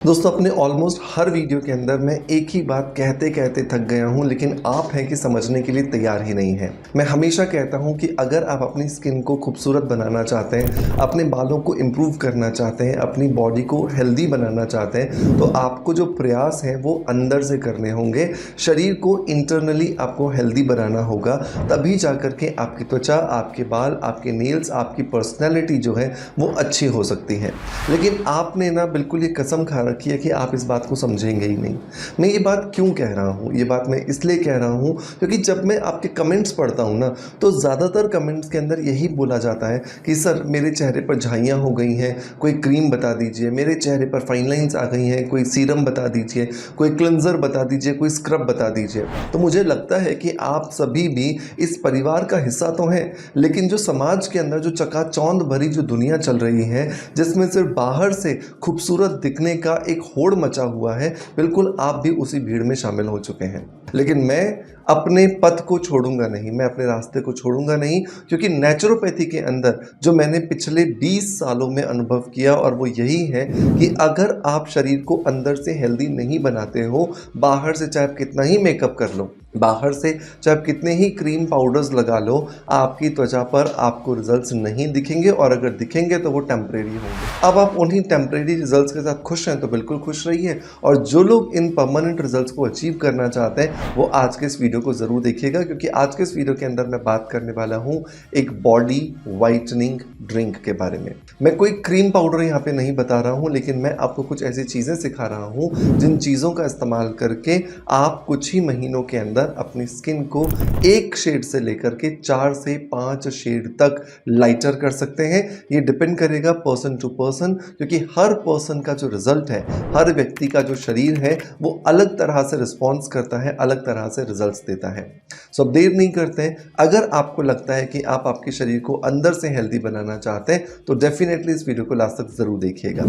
दोस्तों अपने ऑलमोस्ट हर वीडियो के अंदर मैं एक ही बात कहते कहते थक गया हूं, लेकिन आप हैं कि समझने के लिए तैयार ही नहीं हैं। मैं हमेशा कहता हूं कि अगर आप अपनी स्किन को खूबसूरत बनाना चाहते हैं, अपने बालों को इम्प्रूव करना चाहते हैं, अपनी बॉडी को हेल्दी बनाना चाहते हैं, तो आपको जो प्रयास हैं वो अंदर से करने होंगे। शरीर को इंटरनली आपको हेल्दी बनाना होगा, तभी जा कर के आपकी त्वचा, आपके बाल, आपके नेल्स, आपकी पर्सनैलिटी जो है वो अच्छी हो सकती है। लेकिन आपने ना बिल्कुल ये कसम खा रखी है कि आप इस बात को समझेंगे ही नहीं। मैं ये बात क्यों कह रहा हूँ, ये बात मैं इसलिए कह रहा हूँ क्योंकि जब मैं आपके कमेंट्स पढ़ता हूँ ना, तो ज़्यादातर कमेंट्स के अंदर यही बोला जाता है कि सर मेरे चेहरे पर झाइयाँ हो गई हैं, कोई क्रीम बता दीजिए, मेरे चेहरे पर फाइन लाइन्स आ गई हैं, कोई सीरम बता दीजिए, कोई क्लिनज़र बता दीजिए, कोई स्क्रब बता दीजिए। तो मुझे लगता है कि आप सभी भी इस परिवार का हिस्सा तो हैं, लेकिन जो समाज के अंदर जो चकाचौंध भरी जो दुनिया चल रही है, जिसमें सिर्फ बाहर से खूबसूरत दिखने का एक होड़ मचा हुआ है, बिल्कुल आप भी उसी भीड़ में शामिल हो चुके हैं। लेकिन मैं अपने पथ को छोड़ूंगा नहीं, मैं अपने रास्ते को छोड़ूंगा नहीं, क्योंकि नेचुरोपैथी के अंदर जो मैंने पिछले 20 सालों में अनुभव किया, और वो यही है कि अगर आप शरीर को अंदर से हेल्दी नहीं बनाते हो, बाहर से चाहे आप कितना ही मेकअप कर लो, बाहर से चाहे आप कितने ही क्रीम पाउडर्स लगा लो, आपकी त्वचा पर आपको रिजल्ट्स नहीं दिखेंगे, और अगर दिखेंगे तो वो टेम्परेरी होंगे। अब आप उन्हीं टेम्परेरी रिजल्ट्स के साथ खुश हैं तो बिल्कुल खुश रहिए, और जो लोग इन परमानेंट रिजल्ट्स को अचीव करना चाहते हैं वो आज के इस वीडियो को ज़रूर देखिएगा, क्योंकि आज के इस वीडियो के अंदर मैं बात करने वाला हूँ एक बॉडी वाइटनिंग ड्रिंक के बारे में। मैं कोई क्रीम पाउडर यहाँ पे नहीं बता रहा हूँ, लेकिन मैं आपको कुछ ऐसी चीज़ें सिखा रहा हूँ जिन चीज़ों का इस्तेमाल करके आप कुछ ही महीनों के अंदर अपनी स्किन को एक शेड से लेकर के 4 से 5 शेड तक लाइटर कर सकते हैं। ये डिपेंड करेगा पर्सन टू पर्सन, क्योंकि हर पर्सन का जो रिजल्ट है, हर व्यक्ति का जो शरीर है वो अलग तरह से रिस्पॉन्स करता है, अलग तरह से रिजल्ट्स देता है। सो अब देर नहीं करते हैं, अगर आपको लगता है कि आप आपके शरीर को अंदर से हेल्दी बनाना चाहते हैं तो डेफिनेटली इस वीडियो को लास्ट तक जरूर देखिएगा।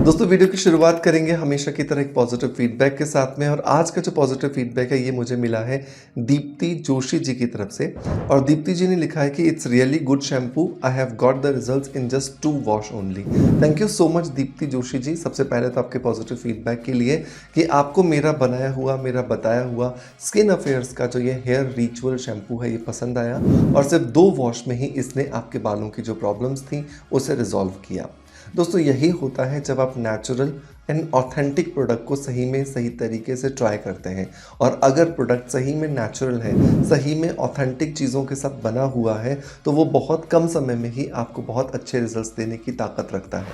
दोस्तों वीडियो की शुरुआत करेंगे हमेशा की तरह एक पॉजिटिव फीडबैक के साथ में, और आज का जो पॉजिटिव फीडबैक है ये मुझे मिला है दीप्ति जोशी जी की तरफ से। और दीप्ति जी ने लिखा है कि it's really good shampoo, I have got the results in just 2 wash only. Thank you so much Dipti Joshi ji, सबसे पहले तो आपके पॉजिटिव फीडबैक के लिए कि आपको मेरा बनाया हुआ, मेरा बताया हुआ स्किन अफेयर्स का जो ये हेयर रिचुअल शैम्पू है ये पसंद आया, और सिर्फ 2 वॉश में ही इसने आपके बालों की जो प्रॉब्लम्स थी उसे रिजॉल्व किया। दोस्तों यही होता है जब आप नेचुरल एंड ऑथेंटिक प्रोडक्ट को सही में सही तरीके से ट्राई करते हैं, और अगर प्रोडक्ट सही में नेचुरल है, सही में ऑथेंटिक चीज़ों के साथ बना हुआ है, तो वो बहुत कम समय में ही आपको बहुत अच्छे रिजल्ट्स देने की ताकत रखता है।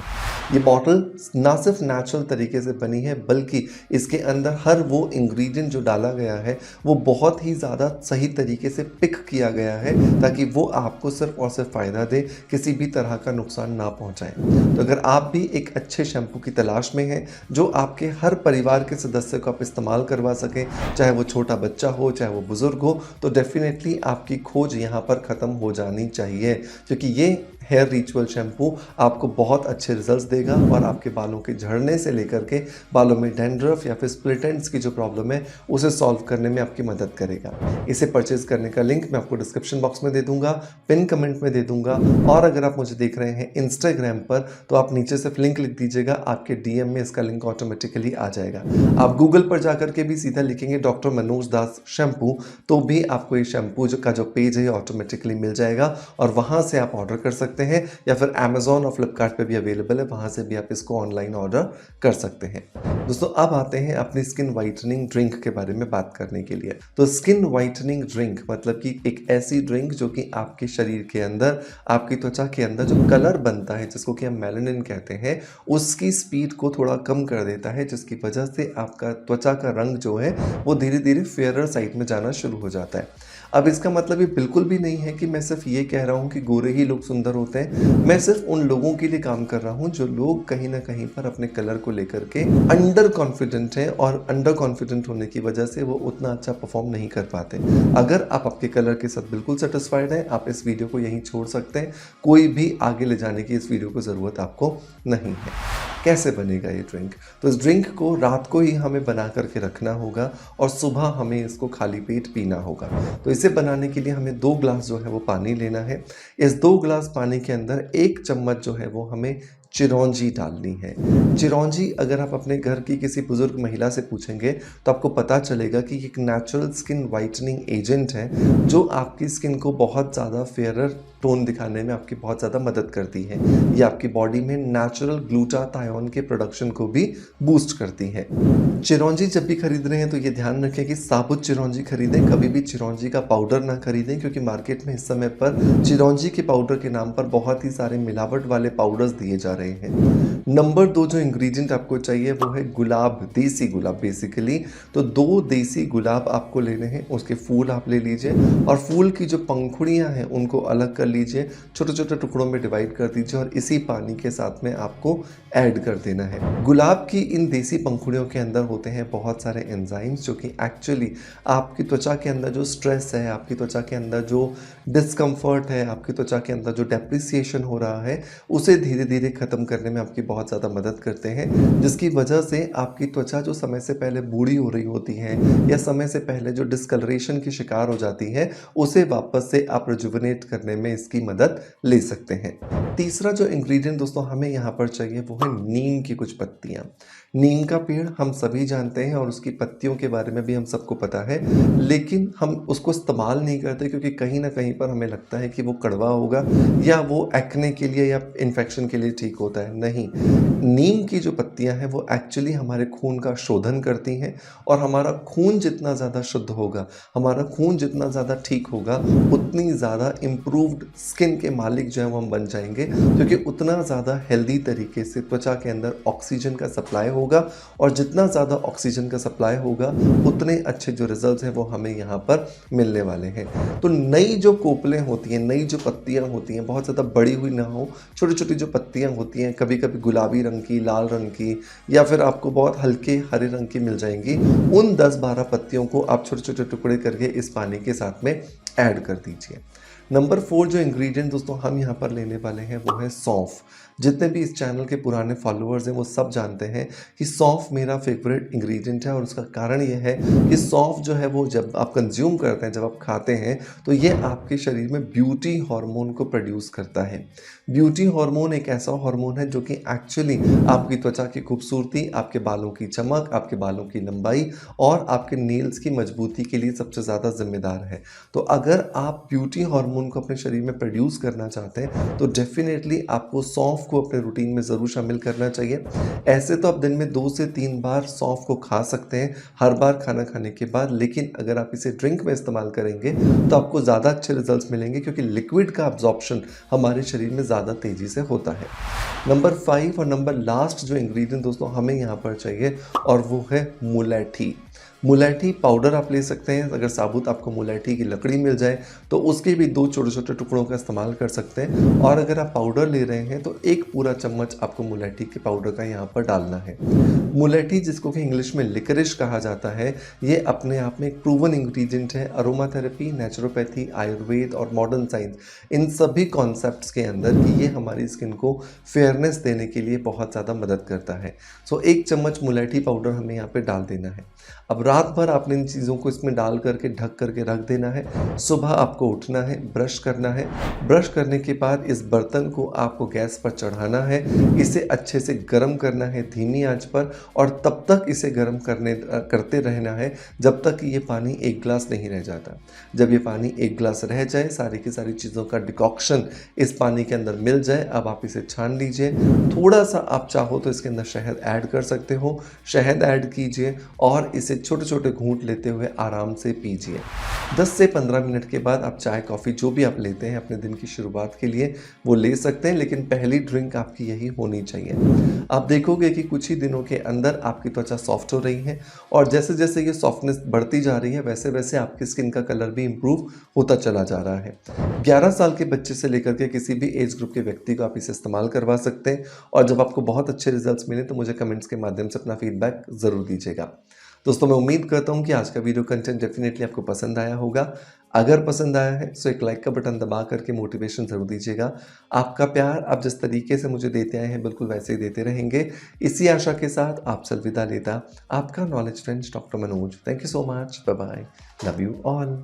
ये बॉटल ना सिर्फ नेचुरल तरीके से बनी है, बल्कि इसके अंदर हर वो इंग्रेडिएंट जो डाला गया है वो बहुत ही ज़्यादा सही तरीके से पिक किया गया है, ताकि वो आपको सिर्फ और सिर्फ फ़ायदा दे, किसी भी तरह का नुकसान ना पहुँचाए। तो अगर आप भी एक अच्छे शैम्पू की तलाश में हैं जो आपके हर परिवार के सदस्य को आप इस्तेमाल करवा सकें, चाहे वो छोटा बच्चा हो, चाहे वो बुजुर्ग हो, तो डेफिनेटली आपकी खोज यहाँ पर ख़त्म हो जानी चाहिए, क्योंकि ये हेयर रिचुअल शैम्पू आपको बहुत अच्छे रिजल्ट्स देगा, और आपके बालों के झड़ने से लेकर के बालों में डैंड्रफ या फिर स्प्लिट एंड्स की जो प्रॉब्लम है उसे सॉल्व करने में आपकी मदद करेगा। इसे परचेज करने का लिंक मैं आपको डिस्क्रिप्शन बॉक्स में दे दूंगा, पिन कमेंट में दे दूंगा, और अगर आप मुझे देख रहे हैं इंस्टाग्राम पर तो आप नीचे से लिंक लिख दीजिएगा, आपके डीएम में इसका लिंक ऑटोमेटिकली आ जाएगा। आप गूगल पर जाकर के भी सीधा लिखेंगे डॉक्टर मनोज दास शैम्पू, तो भी आपको ये शैम्पू का जो पेज है ऑटोमेटिकली मिल जाएगा, और वहाँ से आप ऑर्डर कर सकते हैं, या फिर अमेजॉन और फ्लिपकार्ट पे भी अवेलेबल है, वहाँ से भी आप इसको ऑनलाइन ऑर्डर कर सकते हैं। दोस्तों अब आते हैं अपनी स्किन वाइटनिंग ड्रिंक के बारे में बात करने के लिए। तो स्किन वाइटनिंग ड्रिंक मतलब कि एक ऐसी ड्रिंक जो कि आपके शरीर के अंदर, आपकी त्वचा के अंदर जो कलर बनता है, जिसको कि हम मेलानिन कहते हैं, उसकी स्पीड को थोड़ा कम कर देता है, जिसकी वजह से आपका त्वचा का रंग जो है वो धीरे धीरे फेयरर साइड में जाना शुरू हो जाता है। अब इसका मतलब ये बिल्कुल भी नहीं है कि मैं सिर्फ ये कह रहा हूँ कि गोरे ही लोग सुंदर होते हैं। मैं सिर्फ उन लोगों के लिए काम कर रहा हूँ जो लोग कहीं ना कहीं पर अपने कलर को लेकर के अंडर कॉन्फिडेंट हैं, और अंडर कॉन्फिडेंट होने की वजह से वो उतना अच्छा परफॉर्म नहीं कर पाते। अगर आप आपके कलर के साथ बिल्कुल सेटिस्फाइड हैं, आप इस वीडियो को यहीं छोड़ सकते हैं, कोई भी आगे ले जाने की इस वीडियो को ज़रूरत आपको नहीं है। कैसे बनेगा ये ड्रिंक? तो इस ड्रिंक को रात को ही हमें बना करके रखना होगा और सुबह हमें इसको खाली पेट पीना होगा। तो इसे बनाने के लिए हमें 2 ग्लास जो है वो पानी लेना है। इस 2 ग्लास पानी के अंदर 1 चम्मच जो है वो हमें चिरौंजी डालनी है। चिरौंजी अगर आप अपने घर की किसी बुज़ुर्ग महिला से पूछेंगे तो आपको पता चलेगा कि एक नेचुरल स्किन व्हाइटनिंग एजेंट है, जो आपकी स्किन को बहुत ज़्यादा फेयरर टोन दिखाने में आपकी बहुत ज़्यादा मदद करती है। ये आपकी बॉडी में नेचुरल ग्लूटाथायोन के प्रोडक्शन को भी बूस्ट करती है। चिरौंजी जब भी खरीद रहे हैं तो ये ध्यान रखें कि साबुत चिरौंजी खरीदें, कभी भी चिरौंजी का पाउडर ना खरीदें, क्योंकि मार्केट में इस समय पर चिरौंजी के पाउडर के नाम पर बहुत ही सारे मिलावट वाले पाउडर्स दिए जा रहे हैं। नंबर 2 जो इंग्रेडिएंट आपको चाहिए वो है गुलाब, देसी गुलाब बेसिकली। तो 2 देसी गुलाब आपको लेने हैं, उसके फूल आप ले लीजिए और फूल की जो पंखुड़ियां हैं उनको अलग कर लीजिए, छोटे छोटे टुकड़ों में डिवाइड कर दीजिए और इसी पानी के साथ में आपको ऐड कर देना है। गुलाब की इन देसी पंखुड़ियों के अंदर होते हैं बहुत सारे एंजाइम्स जो कि एक्चुअली आपकी त्वचा के अंदर जो स्ट्रेस है, आपकी त्वचा के अंदर जो डिस्कम्फर्ट है, आपकी त्वचा के अंदर जो डेप्रिसिएशन हो रहा है, उसे धीरे धीरे ख़त्म करने में आपकी बहुत ज़्यादा मदद करते हैं, जिसकी वजह से आपकी त्वचा जो समय से पहले बूढ़ी हो रही होती है या समय से पहले जो डिस्कलरेशन की शिकार हो जाती है, उसे वापस से आप रिजुविनेट करने में इसकी मदद ले सकते हैं। तीसरा जो इंग्रेडिएंट दोस्तों हमें यहाँ पर चाहिए वो है नीम की कुछ पत्तियाँ। नीम का पेड़ हम सभी जानते हैं और उसकी पत्तियों के बारे में भी हम सबको पता है, लेकिन हम उसको इस्तेमाल नहीं करते क्योंकि कहीं ना कहीं पर हमें लगता है कि वो कड़वा होगा या वो एक्ने के लिए या इन्फेक्शन के लिए ठीक होता है। नहीं, नीम की जो पत्तियां हैं वो एक्चुअली हमारे खून का शोधन करती हैं और हमारा खून जितना ज़्यादा शुद्ध होगा, हमारा खून जितना ज़्यादा ठीक होगा, उतनी ज़्यादा इम्प्रूव्ड स्किन के मालिक जो है वो हम बन जाएंगे, क्योंकि उतना ज़्यादा हेल्दी तरीके से त्वचा के अंदर ऑक्सीजन का सप्लाई होगा और जितना ज़्यादा ऑक्सीजन का सप्लाई होगा उतने अच्छे जो रिजल्ट्स हैं वो हमें यहाँ पर मिलने वाले हैं। तो नई जो कोपलें होती हैं, नई जो पत्तियाँ होती हैं, बहुत ज़्यादा बड़ी हुई ना हो, छोटी छोटी जो पत्तियाँ होती हैं, कभी कभी गुलाबी रंग की, लाल रंग की या फिर आपको बहुत हल्के हरे रंग की मिल जाएंगी, उन 10-12 पत्तियों को आप छोटे छोटे टुकड़े करके इस पानी के साथ में ऐड कर दीजिए। नंबर 4 जो इंग्रेडिएंट दोस्तों हम यहाँ पर लेने वाले हैं वो है सौंफ। जितने भी इस चैनल के पुराने फॉलोअर्स हैं वो सब जानते हैं कि सौंफ मेरा फेवरेट इंग्रेडिएंट है और उसका कारण ये है कि सौंफ जो है वो जब आप कंज्यूम करते हैं, जब आप खाते हैं, तो ये आपके शरीर में ब्यूटी हार्मोन को प्रोड्यूस करता है। ब्यूटी हार्मोन एक ऐसा हार्मोन है जो कि एक्चुअली आपकी त्वचा की खूबसूरती, आपके बालों की चमक, आपके बालों की लंबाई और आपके नेल्स की मजबूती के लिए सबसे ज़्यादा जिम्मेदार है। तो अगर आप ब्यूटी हार्मोन को अपने शरीर में प्रोड्यूस करना चाहते हैं तो डेफिनेटली आपको सौंफ को अपने रूटीन में ज़रूर शामिल करना चाहिए। ऐसे तो आप दिन में 2 से 3 बार सौंफ को खा सकते हैं, हर बार खाना खाने के बाद, लेकिन अगर आप इसे ड्रिंक में इस्तेमाल करेंगे तो आपको ज़्यादा अच्छे रिजल्ट्स मिलेंगे, क्योंकि लिक्विड का अब्जॉर्प्शन हमारे शरीर में ज़्यादा तेज़ी से होता है। नंबर 5 और नंबर लास्ट जो इंग्रेडिएंट दोस्तों हमें यहाँ पर चाहिए और वो है मुलैठी। मुलैठी पाउडर आप ले सकते हैं, अगर साबुत आपको मुलैठी की लकड़ी मिल जाए तो उसके भी 2 छोटे छोटे टुकड़ों का इस्तेमाल कर सकते हैं, और अगर आप पाउडर ले रहे हैं तो 1 पूरा चम्मच आपको मुलैठी के पाउडर का यहाँ पर डालना है। मुलैठी, जिसको कि इंग्लिश में लिकरिश कहा जाता है, ये अपने आप में एक प्रूवन इंग्रेडिएंट है अरोमा थेरेपी, नेचुरोपैथी, आयुर्वेद और मॉडर्न साइंस, इन सभी कॉन्सेप्ट्स के अंदर कि ये हमारी स्किन को फेयरनेस देने के लिए बहुत ज़्यादा मदद करता है। सो 1 चम्मच मुलैठी पाउडर हमें यहाँ पे डाल देना है। अब रात भर आपने इन चीज़ों को इसमें डाल करके ढक करके रख देना है। सुबह आपको उठना है, ब्रश करना है। ब्रश करने के बाद इस बर्तन को आपको गैस पर चढ़ाना है, इसे अच्छे से गर्म करना है धीमी आंच पर, और तब तक इसे गर्म करते रहना है जब तक ये पानी 1 गिलास नहीं रह जाता। जब ये पानी 1 गिलास रह जाए, सारी की सारी चीज़ों का डिकॉक्शन इस पानी के अंदर मिल जाए, अब आप इसे छान लीजिए। थोड़ा सा आप चाहो तो इसके अंदर शहद ऐड कर सकते हो, शहद ऐड कीजिए और इसे छोटे छोटे घूंट लेते हुए आराम से पीजिए। 10 से 15 मिनट के बाद आप चाय कॉफ़ी जो भी आप लेते हैं अपने दिन की शुरुआत के लिए वो ले सकते हैं, लेकिन पहली ड्रिंक आपकी यही होनी चाहिए। आप देखोगे कि कुछ ही दिनों के अंदर आपकी त्वचा सॉफ्ट हो रही है, और जैसे जैसे ये सॉफ्टनेस बढ़ती जा रही है वैसे वैसे आपकी स्किन का कलर भी इम्प्रूव होता चला जा रहा है। 11 साल के बच्चे से लेकर के किसी भी एज ग्रुप के व्यक्ति को आप इसे इस्तेमाल करवा सकते हैं, और जब आपको बहुत अच्छे रिजल्ट्स मिले तो मुझे कमेंट्स के माध्यम से अपना फीडबैक ज़रूर दीजिएगा। दोस्तों मैं उम्मीद करता हूँ कि आज का वीडियो कंटेंट डेफिनेटली आपको पसंद आया होगा। अगर पसंद आया है तो एक लाइक का बटन दबा करके मोटिवेशन ज़रूर दीजिएगा। आपका प्यार आप जिस तरीके से मुझे देते आए हैं बिल्कुल वैसे ही देते रहेंगे। इसी आशा के साथ आपसे अलविदा लेता आपका knowledge friends doctor Manoj. Thank you so much. Bye bye. Love you all.